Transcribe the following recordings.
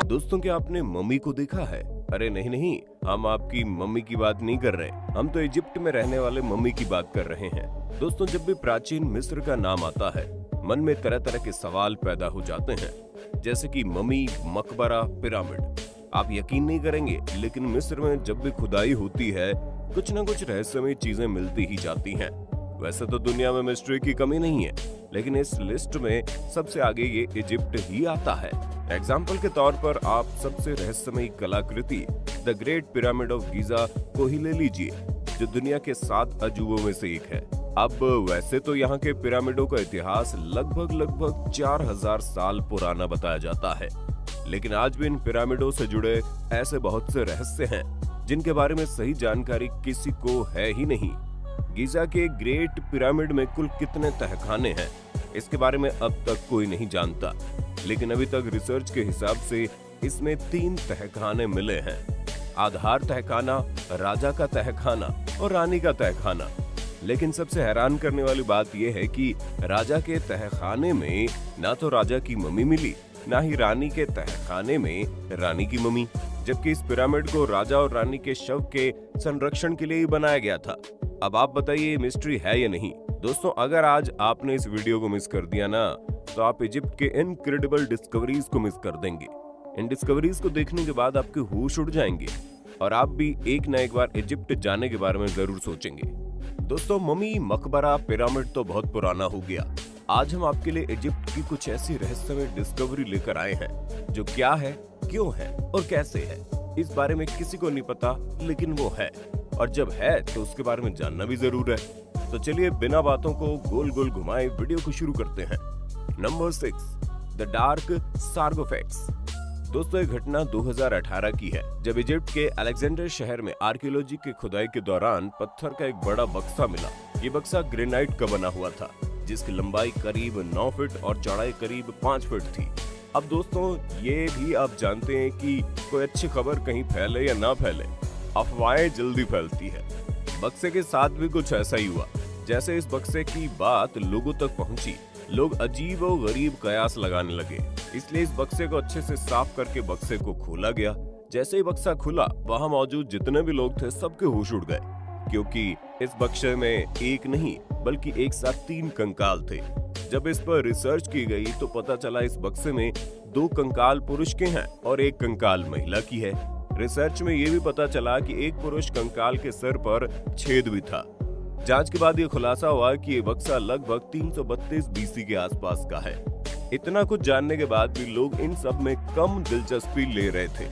दोस्तों, क्या आपने मम्मी को देखा है? अरे नहीं नहीं, हम आपकी मम्मी की बात नहीं कर रहे, हम तो इजिप्ट में रहने वाले मम्मी की बात कर रहे हैं। दोस्तों, जब भी प्राचीन मिस्र का नाम आता है, मन में तरह तरह के सवाल पैदा हो जाते हैं, जैसे कि मम्मी, मकबरा, पिरामिड। आप यकीन नहीं करेंगे, लेकिन मिस्र में जब भी खुदाई होती है, कुछ न कुछ रहस्यमय चीजें मिलती ही जाती हैं। वैसे तो दुनिया में मिस्ट्री की कमी नहीं है, लेकिन इस लिस्ट में सबसे आगे ये इजिप्ट ही आता है। एग्जाम्पल के तौर पर आप सबसे रहस्यमयी कलाकृति the great pyramid of Giza को ही ले लीजिए, जो दुनिया के 7 अजूबों में से एक है। अब वैसे तो यहाँ के पिरामिडों का इतिहास लगभग 4000 साल पुराना बताया जाता है, लेकिन आज भी इन पिरामिडों से जुड़े ऐसे बहुत से रहस्य हैं जिनके बारे में सही जानकारी किसी को है ही नहीं। गीजा के ग्रेट पिरामिड में कुल कितने तहखाने हैं, इसके बारे में अब तक कोई नहीं जानता, लेकिन अभी तक रिसर्च के हिसाब से इसमें 3 तहखाने मिले हैं। आधार तहखाना, राजा का तहखाना और रानी का तहखाना। लेकिन सबसे हैरान करने वाली बात यह है कि राजा के तहखाने में ना तो राजा की मम्मी मिली, ना ही रानी के तहखाने में रानी की मम्मी, जबकि इस पिरामिड को राजा और रानी के शव के संरक्षण के लिए ही बनाया गया था। अब आप बताइए, ये मिस्ट्री है या नहीं? दोस्तों, अगर आज आपने इस वीडियो को मिस कर दिया ना, तो आप इजिप्ट के इनक्रेडिबल डिस्कवरीज को मिस कर देंगे। इन डिस्कवरीज को देखने के बाद आपके होश उड़ जाएंगे और आप भी एक न एक बार इजिप्ट जाने के बारे में जरूर सोचेंगे। दोस्तों, मम्मी, मकबरा, पिरामिड तो बहुत पुराना हो गया। आज हम आपके लिए इजिप्ट की कुछ ऐसी रहस्यमय डिस्कवरी लेकर आए हैं, जो क्या है, क्यों है और कैसे है, इस बारे में किसी को नहीं पता, लेकिन वो है, और जब है तो उसके बारे में जानना भी जरूर है। तो चलिए बिना बातों को गोल गोल घुमाए वीडियो को शुरू करते हैं। Number 6, the dark sarcophagus. दोस्तों, ये घटना 2018 की है, जब इजिप्ट के अलेक्जेंडर शहर में आर्कियोलॉजी की खुदाई के दौरान पत्थर का एक बड़ा बक्सा मिला। ये बक्सा ग्रेनाइट का बना हुआ था, जिसकी लंबाई करीब 9 फीट और चौड़ाई करीब 5 फीट थी। अब दोस्तों, ये भी आप जानते हैं कि कोई अच्छी खबर कहीं फैले या ना फैले, अफवाहें जल्दी फैलती है। बक्से के साथ भी कुछ ऐसा ही हुआ। जैसे इस बक्से की बात लोगों तक पहुंची, लोग अजीब और गरीब कयास लगाने लगे, इसलिए इस बक्से को अच्छे से साफ करके बक्से को खोला गया। जैसे ही बक्सा खुला, वहां मौजूद जितने भी लोग थे सबके होश उड़ गए, क्योंकि इस बक्से में एक नहीं बल्कि एक साथ 3 कंकाल थे। जब इस पर रिसर्च की गई तो पता चला इस बक्से में 2 कंकाल पुरुष के हैं और 1 कंकाल महिला की है। रिसर्च में ये भी पता चला कि एक पुरुष कंकाल के सर पर छेद भी था। जांच के बाद ये खुलासा हुआ कि ये बक्सा लगभग 332 बीसी के आसपास का है। इतना कुछ जानने के बाद भी लोग इन सब में कम दिलचस्पी ले रहे थे,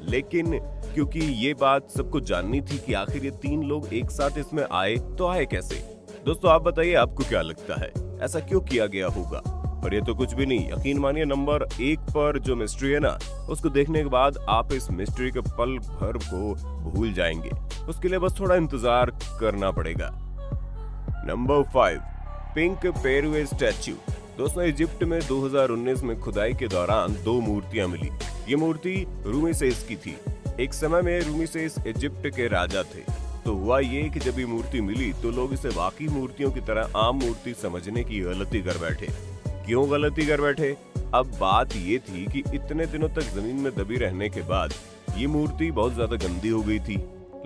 लेकिन क्योंकि ये बात सबको जाननी थी कि आखिर ये 3 लोग एक साथ इसमें आए तो आए कैसे। दोस्तों, आप बताइए, आपको क्या लगता है, ऐसा क्यों किया गया होगा? और ये तो कुछ भी नहीं, यकीन मानिए, नंबर 1 पर जो मिस्ट्री है ना, उसको देखने के बाद आप इस मिस्ट्री के पल भर को भूल जाएंगे। उसके लिए बस थोड़ा इंतजार करना पड़ेगा। Number 5, pink pharaoh statue. दोस्तों, इजिप्ट में 2019 में खुदाई के दौरान 2 मूर्तियां मिली। ये मूर्ति रूमेसेस की थी। एक समय में रूमेसेस इजिप्ट के राजा थे। तो हुआ ये कि जब ये मूर्ति मिली तो लोग इसे बाकी मूर्तियों की तरह आम मूर्ति समझने की गलती कर बैठे। क्यों गलती कर बैठे? अब बात ये थी कि इतने दिनों तक जमीन में दबी रहने के बाद ये मूर्ति बहुत ज्यादा गंदी हो गई थी।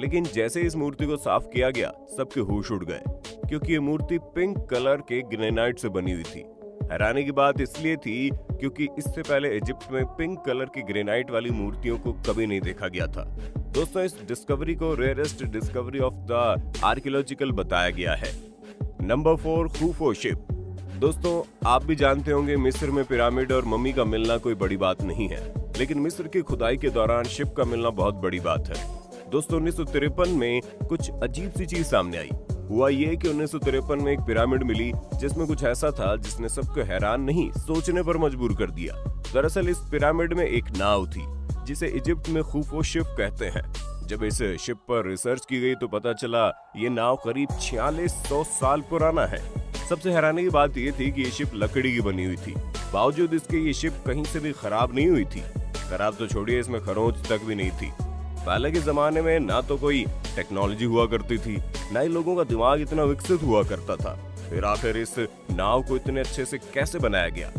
लेकिन जैसे इस मूर्ति को साफ किया गया, सबके होश उड़ गए, क्योंकि ये मूर्ति पिंक कलर के ग्रेनाइट से बनी हुई थी। हैरानी की बात इसलिए थी क्योंकि इससे पहले इजिप्ट में पिंक कलर की ग्रेनाइट वाली मूर्तियों को कभी नहीं देखा गया था। दोस्तों, इस डिस्कवरी को rarest discovery of the archaeological बताया गया है। Number 4, Khufu ship. दोस्तों, आप भी जानते होंगे, मिस्र में पिरामिड और मम्मी का मिलना कोई बड़ी बात नहीं है, लेकिन मिस्र की खुदाई के दौरान शिप का मिलना बहुत बड़ी बात है। दोस्तों, 1953 में कुछ अजीब सी चीज सामने आई। हुआ ये कि 1953 में एक पिरामिड मिली जिसमें कुछ ऐसा था जिसने सबको हैरान नहीं, सोचने पर मजबूर कर दिया। दरअसल इस पिरामिड में एक नाव थी, जिसे इजिप्ट में खुफू शिप कहते हैं। जब इस शिप पर रिसर्च की गई तो पता चला ये नाव करीब 4600 साल पुराना है। सबसे हैरानी की बात ये थी कि ये शिप लकड़ी की बनी हुई थी। बावजूद इसके ये शिप कहीं से भी खराब नहीं हुई थी। खराब तो छोड़िए, इसमें खरोंच तक भी नहीं थी। पहले के जमाने में ना तो कोई टेक्नोलॉजी हुआ करती थी, ना ही लोगों का दिमाग इतना विकसित हुआ करता था। फिर आखिर इस नाव को इतने अच्छे से कैसे बनाया गया?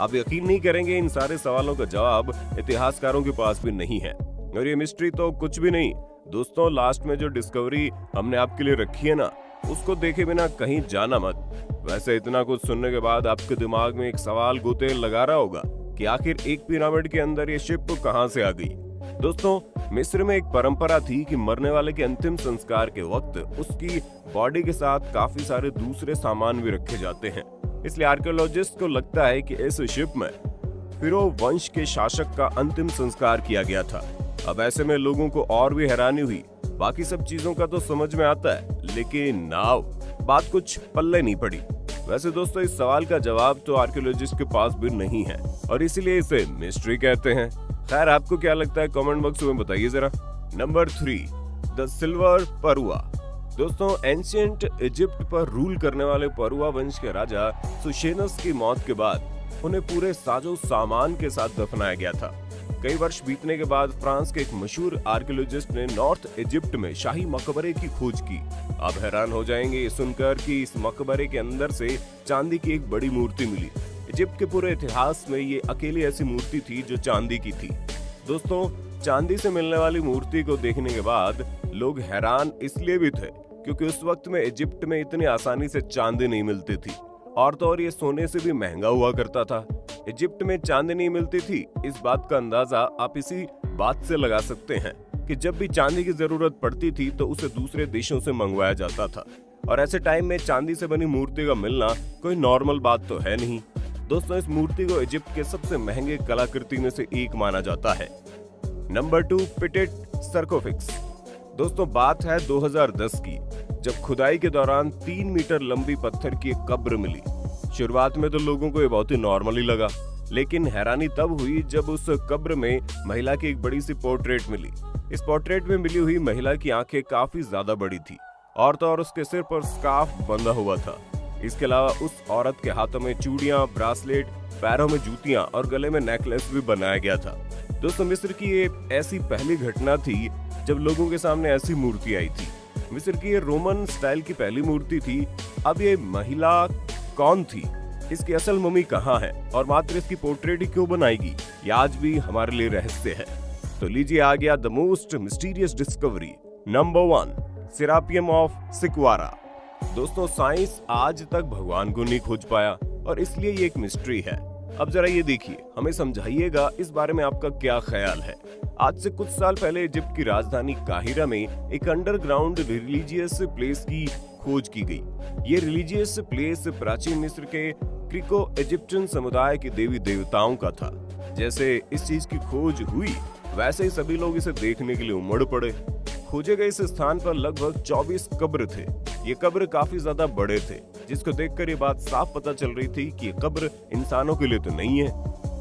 आप यकीन नहीं करेंगे, इन सारे सवालों का जवाब इतिहासकारों के पास भी नहीं है। और ये मिस्ट्री तो कुछ भी नहीं दोस्तों, लास्ट में जो डिस्कवरी हमने आपके लिए रखी है ना, उसको देखे बिना कहीं जाना मत। वैसे इतना कुछ सुनने के बाद आपके दिमाग में एक सवाल गोते लगा रहा होगा कि आखिर एक पिरामिड के अंदर ये शिप कहां से आ गई। दोस्तों, मिस्र में एक परंपरा थी कि मरने वाले के अंतिम संस्कार के वक्त उसकी बॉडी के साथ काफी सारे दूसरे सामान भी रखे जाते हैं। इसलिए आर्कियोलॉजिस्ट को लगता है कि इस शिप में फिरो वंश के शासक का अंतिम संस्कार किया गया था। अब ऐसे में लोगों को और भी हैरानी हुई। बाकी सब चीजों का तो समझ में आता है, लेकिन नाव बात कुछ पल्ले नहीं पड़ी। वैसे दोस्तों, इस सवाल का जवाब तो आर्कियोलॉजिस्ट के पास भी नहीं है और इसीलिए इसे मिस्ट्री कहते हैं। खैर, आपको क्या लगता है कमेंट बॉक्स में बताइए जरा। Number 3, the silver pharaoh. दोस्तों, एंशिएंट इजिप्ट पर रूल करने वाले परुआ वंश के राजा सुशेनस की मौत के बाद उन्हें पूरे साजो सामान के साथ दफनाया गया था। कई वर्ष बीतने के बाद फ्रांस के एक मशहूर आर्कियोलॉजिस्ट ने नॉर्थ इजिप्ट में शाही मकबरे की खोज की। आप हैरान हो जाएंगे ये सुनकर कि इस मकबरे के अंदर से चांदी की एक बड़ी मूर्ति मिली। इजिप्ट के पूरे इतिहास में ये अकेली ऐसी मूर्ति थी जो चांदी की थी। दोस्तों, चांदी से मिलने वाली मूर्ति को देखने के बाद लोग हैरान इसलिए भी थे क्योंकि उस वक्त में इजिप्ट में इतनी आसानी से चांदी नहीं मिलती थी, और तो और ये सोने से भी महंगा हुआ करता था। इजिप्ट में चांदी नहीं मिलती थी, इस बात का अंदाजा आप इसी बात से लगा सकते हैं कि जब भी चांदी की जरूरत पड़ती थी तो उसे दूसरे देशों से मंगवाया जाता था, और ऐसे टाइम में चांदी से बनी मूर्ति का मिलना कोई नॉर्मल बात तो है नहीं। दोस्तों, इस मूर्ति को इजिप्ट के सबसे महंगे कलाकृति में से एक माना जाता है। नंबर 2, पिटेट सर्कोफिक्स। दोस्तों, बात है 2010 की, जब खुदाई के दौरान 3 मीटर लंबी पत्थर की एक कब्र मिली। शुरुआत में तो लोगों को ये बहुत ही नॉर्मल ही लगा, लेकिन हैरानी तब हुई जब उस कब्र में महिला की एक बड़ी सी पोर्ट्रेट मिली। इस पोर्ट्रेट में मिली हुई महिला की आंखें काफी ज्यादा बड़ी थी, और तो और उसके सिर पर स्कार्फ बंधा हुआ था। इसके अलावा उस औरत के हाथों में चूड़ियां, ब्रासलेट, पैरों में जूतियां और गले में नेकलेस भी बनाया गया था। दोस्तों, मिस्र की ये ऐसी पहली घटना थी जब लोगों के सामने ऐसी मूर्ति आई थी। मिस्र की ये रोमन स्टाइल की पहली मूर्ति थी। अब ये महिला कौन थी, इसकी असल मम्मी कहाँ है, और मात्र इसकी पोर्ट्रेट ही क्यों बनाएगी, ये आज भी हमारे लिए रहस्य है। तो लीजिए, आ गया the most mysterious discovery. Number 1, Serapeum of Saqqara. दोस्तों, साइंस आज तक भगवान को नहीं खोज पाया और इसलिए ये एक मिस्ट्री है। अब जरा ये देखिए, हमें समझाइएगा इस बारे में आपका क्या ख्याल है। आज से कुछ साल पहले इजिप्ट की राजधानी काहिरा में एक अंडरग्राउंड रिलीजियस प्लेस की खोज की गई। ये रिलीजियस प्लेस प्राचीन मिस्र के क्रिको इजिप्शियन समुदाय के देवी देवताओं का था। जैसे इस चीज की खोज हुई, वैसे ही सभी लोग इसे देखने के लिए उमड़ पड़े। खोजे गए इस स्थान पर लगभग 24 कब्र थे। ये कब्र काफी ज्यादा बड़े थे, जिसको देखकर ये बात साफ पता चल रही थी कि ये कब्र इंसानों के लिए तो नहीं है।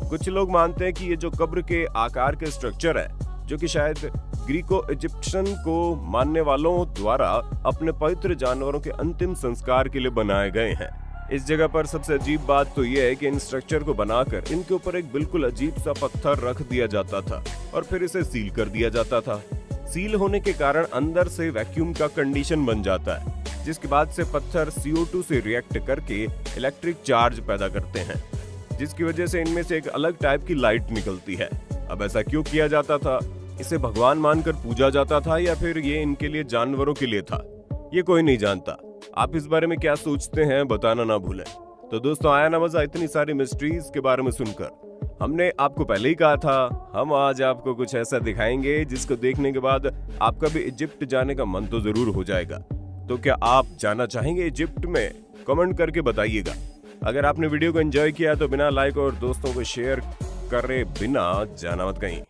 कुछ लोग मानते हैं कि ये जो कब्र के आकार के स्ट्रक्चर है, जो कि शायद ग्रीको इजिप्शियन को मानने वालों द्वारा अपने पवित्र जानवरों के अंतिम संस्कार के लिए बनाए गए हैं। इस जगह पर सबसे अजीब बात तो यह है कि इन स्ट्रक्चर को बनाकर इनके ऊपर एक बिल्कुल अजीब सा पत्थर रख दिया जाता था और फिर इसे सील कर दिया जाता था। सील होने के कारण अंदर से वैक्यूम का कंडीशन बन जाता है, जिसके बाद से पत्थर CO2 से रिएक्ट करके इलेक्ट्रिक चार्ज पैदा करते हैं, जिसकी वजह से इनमें से एक अलग टाइप की लाइट निकलती है। अब ऐसा क्यों किया जाता था? इसे भगवान मानकर पूजा जाता था या फिर ये इनके लिए जानवरों के लिए था? ये कोई नहीं जानता। आप इस बारे में क्या सोचते हैं, बताना ना भूलें। तो दोस्तों, आया ना मजा इतनी सारी मिस्ट्रीज के बारे में सुनकर? हमने आपको पहले ही कहा था, हम आज आपको कुछ ऐसा दिखाएंगे जिसको देखने के बाद आपका भी इजिप्ट जाने का मन तो जरूर हो जाएगा। तो क्या आप जाना चाहेंगे इजिप्ट में? कमेंट करके बताइएगा। अगर आपने वीडियो को एंजॉय किया तो बिना लाइक और दोस्तों को शेयर करे बिना जाना मत कहीं।